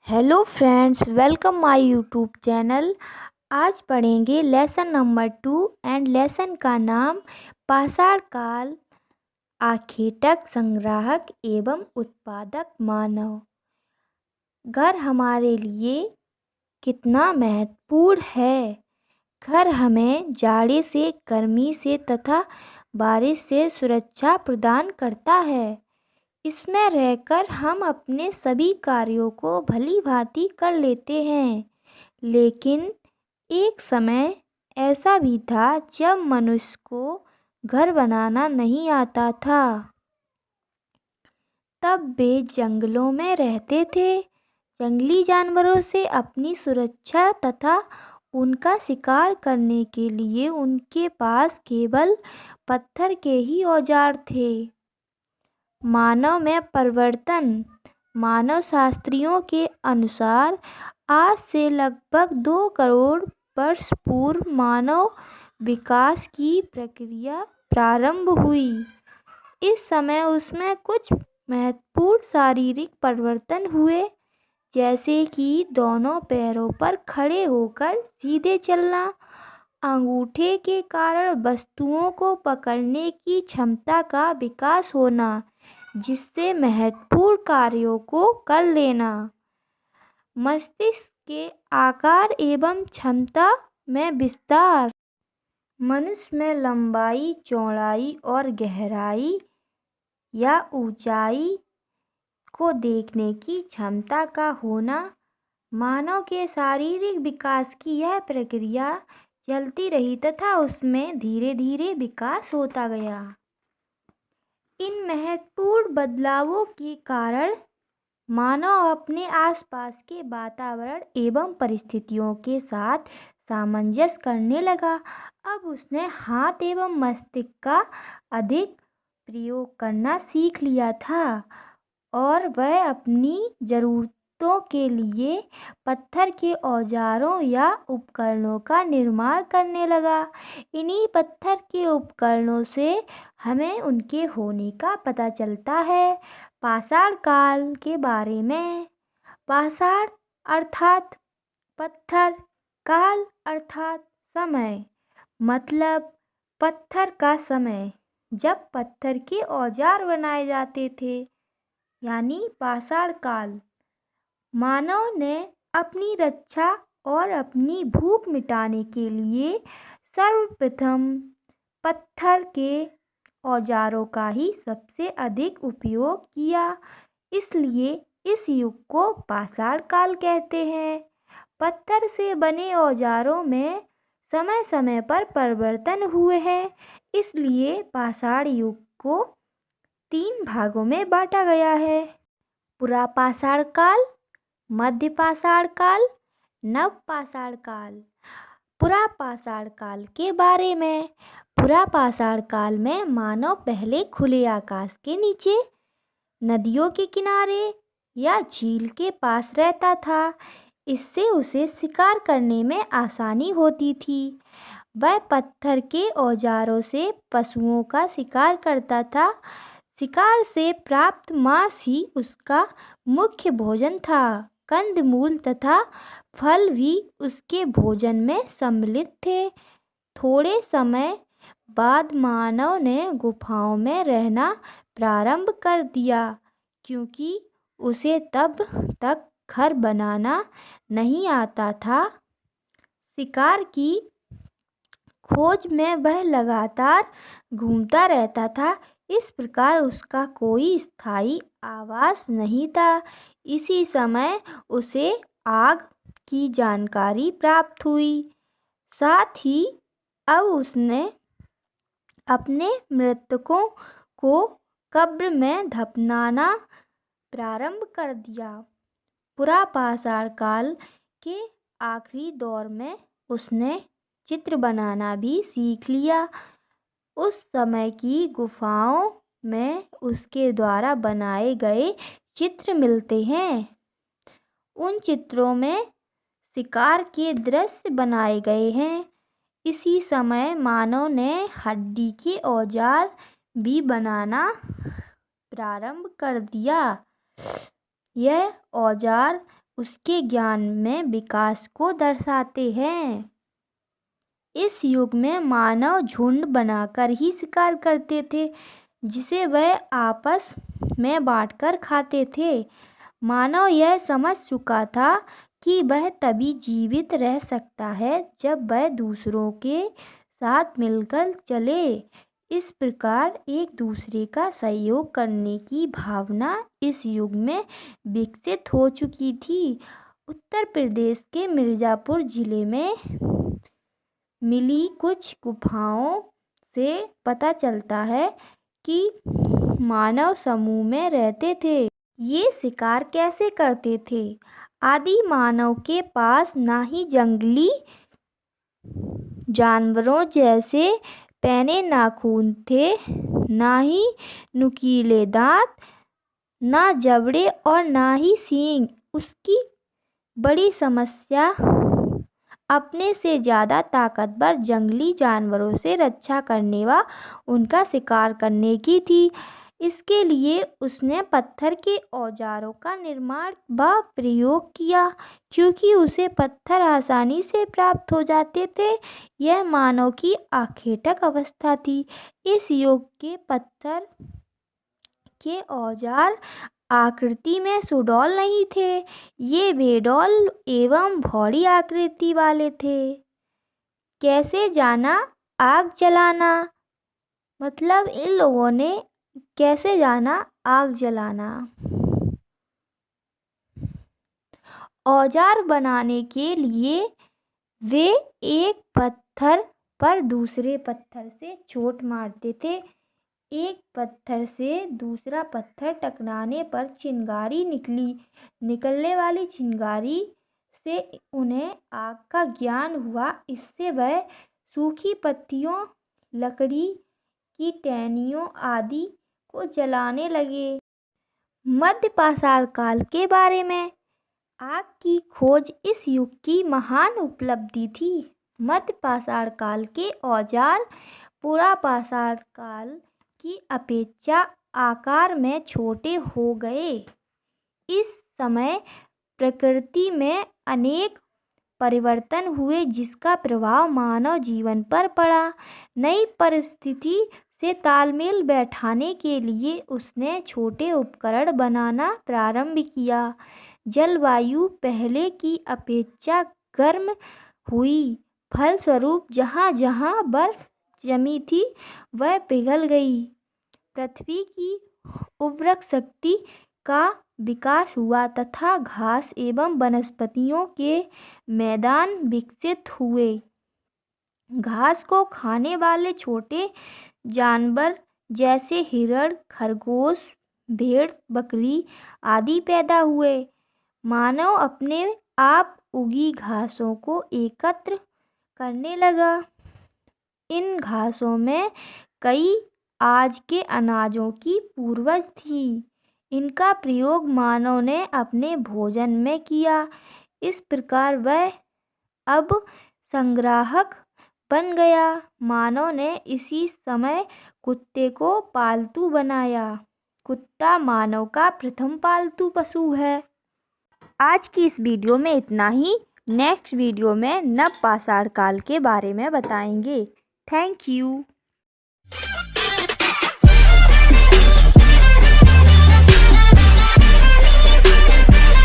Hello friends, welcome my YouTube channel. आज पढ़ेंगे lesson number 2 and lesson का नाम पाषाण काल, आखेटक, संग्राहक एवं उत्पादक मानव। घर हमारे लिए कितना महत्वपूर्ण है। घर हमें जाड़े से, गर्मी से तथा बारिश से सुरक्षा प्रदान करता है। इसमें रहकर हम अपने सभी कार्यों को भली भांति कर लेते हैं। लेकिन एक समय ऐसा भी था जब मनुष्य को घर बनाना नहीं आता था। तब वे जंगलों में रहते थे। जंगली जानवरों से अपनी सुरक्षा तथा उनका शिकार करने के लिए उनके पास केवल पत्थर के ही औजार थे। मानव में परिवर्तन। मानव शास्त्रियों के अनुसार आज से लगभग 2 करोड़ वर्ष पूर्व मानव विकास की प्रक्रिया प्रारंभ हुई। इस समय उसमें कुछ महत्वपूर्ण शारीरिक परिवर्तन हुए, जैसे कि दोनों पैरों पर खड़े होकर सीधे चलना, अंगूठे के कारण वस्तुओं को पकड़ने की क्षमता का विकास होना, जिससे महत्वपूर्ण कार्यों को कर लेना, मस्तिष्क के आकार एवं क्षमता में विस्तार, मनुष्य में लंबाई, चौड़ाई और गहराई या ऊंचाई को देखने की क्षमता का होना। मानव के शारीरिक विकास की यह प्रक्रिया चलती रही तथा उसमें धीरे धीरे विकास होता गया। इन महत्वपूर्ण बदलावों के कारण मानव अपने आसपास के वातावरण एवं परिस्थितियों के साथ सामंजस्य करने लगा। अब उसने हाथ एवं मस्तिष्क का अधिक प्रयोग करना सीख लिया था और वह अपनी ज़रूरतों के लिए पत्थर के औजारों या उपकरणों का निर्माण करने लगा। इन्हीं पत्थर के उपकरणों से हमें उनके होने का पता चलता है। पाषाण काल के बारे में। पाषाण अर्थात पत्थर, काल अर्थात समय, मतलब पत्थर का समय, जब पत्थर के औजार बनाए जाते थे, यानी पाषाण काल। मानव ने अपनी रक्षा और अपनी भूख मिटाने के लिए सर्वप्रथम पत्थर के औजारों का ही सबसे अधिक उपयोग किया, इसलिए इस युग को पाषाण काल कहते हैं। पत्थर से बने औजारों में समय समय पर परिवर्तन हुए हैं, इसलिए पाषाण युग को 3 भागों में बांटा गया है। पुरापाषाण काल, मध्य पाषाण काल, नव पाषाण काल। पुरापाषाण काल के बारे में। पुरापाषाण काल में मानव पहले खुले आकाश के नीचे, नदियों के किनारे या झील के पास रहता था। इससे उसे शिकार करने में आसानी होती थी। वह पत्थर के औजारों से पशुओं का शिकार करता था। शिकार से प्राप्त मांस ही उसका मुख्य भोजन था। कंदमूल तथा फल भी उसके भोजन में सम्मिलित थे। थोड़े समय बाद मानव ने गुफाओं में रहना प्रारंभ कर दिया, क्योंकि उसे तब तक घर बनाना नहीं आता था। शिकार की खोज में वह लगातार घूमता रहता था। इस प्रकार उसका कोई स्थायी आवास नहीं था। इसी समय उसे आग की जानकारी प्राप्त हुई। साथ ही अब उसने अपने मृतकों को कब्र में दफनाना प्रारंभ कर दिया। पुरापाषाण काल के आखिरी दौर में उसने चित्र बनाना भी सीख लिया। उस समय की गुफाओं में उसके द्वारा बनाए गए चित्र मिलते हैं। उन चित्रों में शिकार के दृश्य बनाए गए हैं। इसी समय मानव ने हड्डी के औजार भी बनाना प्रारंभ कर दिया। यह औजार उसके ज्ञान में विकास को दर्शाते हैं। इस युग में मानव झुंड बनाकर ही शिकार करते थे, जिसे वह आपस में बांटकर खाते थे। मानव यह समझ चुका था कि वह तभी जीवित रह सकता है जब वह दूसरों के साथ मिलकर चले। इस प्रकार एक दूसरे का सहयोग करने की भावना इस युग में विकसित हो चुकी थी। उत्तर प्रदेश के मिर्ज़ापुर जिले में मिली कुछ गुफाओं से पता चलता है कि मानव समूह में रहते थे। ये शिकार कैसे करते थे? आदि मानव के पास ना ही जंगली जानवरों जैसे पैने नाखून थे, ना ही नुकीले दांत, ना जबड़े और ना ही सींग। उसकी बड़ी समस्या अपने से ज़्यादा ताकतवर जंगली जानवरों से रक्षा करने व उनका शिकार करने की थी। इसके लिए उसने पत्थर के औजारों का निर्माण व प्रयोग किया, क्योंकि उसे पत्थर आसानी से प्राप्त हो जाते थे। यह मानव की आखेटक अवस्था थी। इस युग के पत्थर के औजार आकृति में सुडौल नहीं थे, ये बेडौल एवं भौरी आकृति वाले थे। कैसे जाना आग जलाना? मतलब इन लोगों ने कैसे जाना आग जलाना। औजार बनाने के लिए वे एक पत्थर पर दूसरे पत्थर से चोट मारते थे। एक पत्थर से दूसरा पत्थर टकराने पर चिंगारी निकलने वाली चिंगारी से उन्हें आग का ज्ञान हुआ। इससे वह सूखी पत्तियों, लकड़ी की टहनियों आदि को जलाने लगे। मध्य पाषाण काल के बारे में। आग की खोज इस युग की महान उपलब्धि थी। मध्य पाषाण काल के औजार पुरा पाषाण काल की अपेक्षा आकार में छोटे हो गए। इस समय प्रकृति में अनेक परिवर्तन हुए, जिसका प्रभाव मानव जीवन पर पड़ा। नई परिस्थिति से तालमेल बैठाने के लिए उसने छोटे उपकरण बनाना प्रारंभ किया। जलवायु पहले की अपेक्षा गर्म हुई, फलस्वरूप जहाँ जहाँ बर्फ जमी थी वह पिघल गई। पृथ्वी की उर्वरक शक्ति का विकास हुआ तथा घास एवं वनस्पतियों के मैदान विकसित हुए। घास को खाने वाले छोटे जानवर जैसे हिरण, खरगोश, भेड़, बकरी आदि पैदा हुए। मानव अपने आप उगी घासों को एकत्र करने लगा। इन घासों में कई आज के अनाजों की पूर्वज थी। इनका प्रयोग मानव ने अपने भोजन में किया। इस प्रकार वह अब संग्राहक बन गया। मानव ने इसी समय कुत्ते को पालतू बनाया। कुत्ता मानव का प्रथम पालतू पशु है। आज की इस वीडियो में इतना ही। नेक्स्ट वीडियो में नव पाषाण काल के बारे में बताएंगे। Thank you.